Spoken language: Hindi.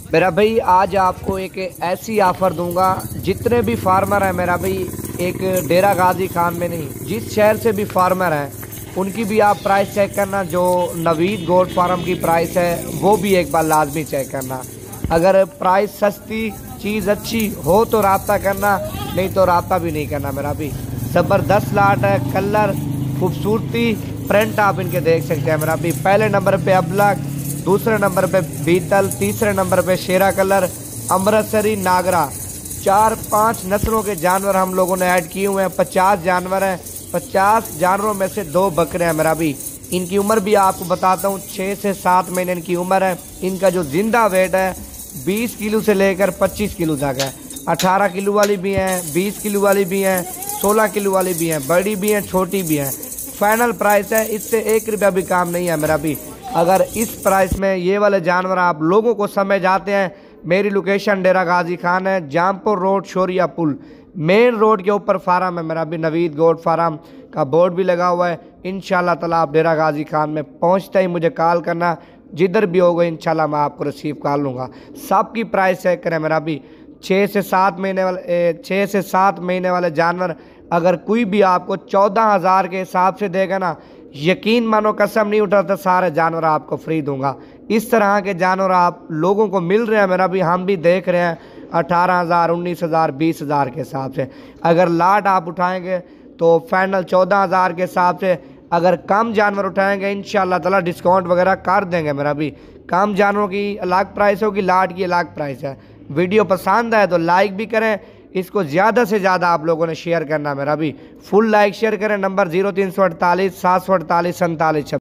मेरा भाई आज आपको एक ऐसी ऑफ़र दूंगा, जितने भी फार्मर हैं मेरा भाई, एक डेरा गाजी खान में नहीं, जिस शहर से भी फार्मर हैं उनकी भी आप प्राइस चेक करना। जो नवीद गोट फार्म की प्राइस है वो भी एक बार लाजमी चेक करना। अगर प्राइस सस्ती, चीज़ अच्छी हो तो राब्ता करना, नहीं तो राब्ता भी नहीं करना। मेरा भी ज़बरदस्त लाट है, कलर, खूबसूरती, प्रिंट आप इनके देख सकते हैं। मेरा भी पहले नंबर पे अबलग, दूसरे नंबर पे बीतल, तीसरे नंबर पे शेरा कलर, अमृतसरी, नागरा, 4-5 नस्लों के जानवर हम लोगों ने ऐड किए हुए हैं। 50 जानवर हैं, 50 जानवरों में से 2 बकरे हैं। मेरा भी इनकी उम्र भी आपको बताता हूँ, 6 से 7 महीने इनकी उम्र है। इनका जो जिंदा वेट है 20 किलो से लेकर 25 किलो तक है। 18 किलो वाली भी हैं, 20 किलो वाली भी हैं, 16 किलो वाली भी हैं, बड़ी भी हैं, छोटी भी हैं। फाइनल प्राइस है, इससे 1 रुपया भी काम नहीं है। मेरा भी अगर इस प्राइस में ये वाले जानवर आप लोगों को समझ आते हैं, मेरी लोकेशन डेरा गाजी खान है, जामपुर रोड, शोरिया पुल, मेन रोड के ऊपर फार्म है। मेरा भी नवीद गोट फार्म का बोर्ड भी लगा हुआ है। इंशाल्लाह ताला आप डेरा गाजी खान में पहुंचते ही मुझे कॉल करना, जिधर भी होगा इंशाल्लाह मैं आपको रिसीव कर लूँगा। सबकी प्राइस चेक करें। मेरा भी 6 से 7 महीने वाले जानवर अगर कोई भी आपको 14,000 के हिसाब से देगा ना, यकीन मानो, कसम नहीं उठाता, सारे जानवर आपको फ्री दूंगा। इस तरह के जानवर आप लोगों को मिल रहे हैं। मेरा भी हम भी देख रहे हैं 18,000, 19,000, 20,000 के हिसाब से। अगर लाट आप उठाएंगे तो फाइनल 14,000 के हिसाब से। अगर कम जानवर उठाएंगे इंशाल्लाह ताला डिस्काउंट वगैरह कर देंगे। मेरा भी कम जानवरों की अलग प्राइस होगी, लाट की अलग प्राइस है। वीडियो पसंद आए तो लाइक भी करें, इसको ज़्यादा से ज़्यादा आप लोगों ने शेयर करना। मेरा भी फुल लाइक शेयर करें। नंबर 0348 748 47 47।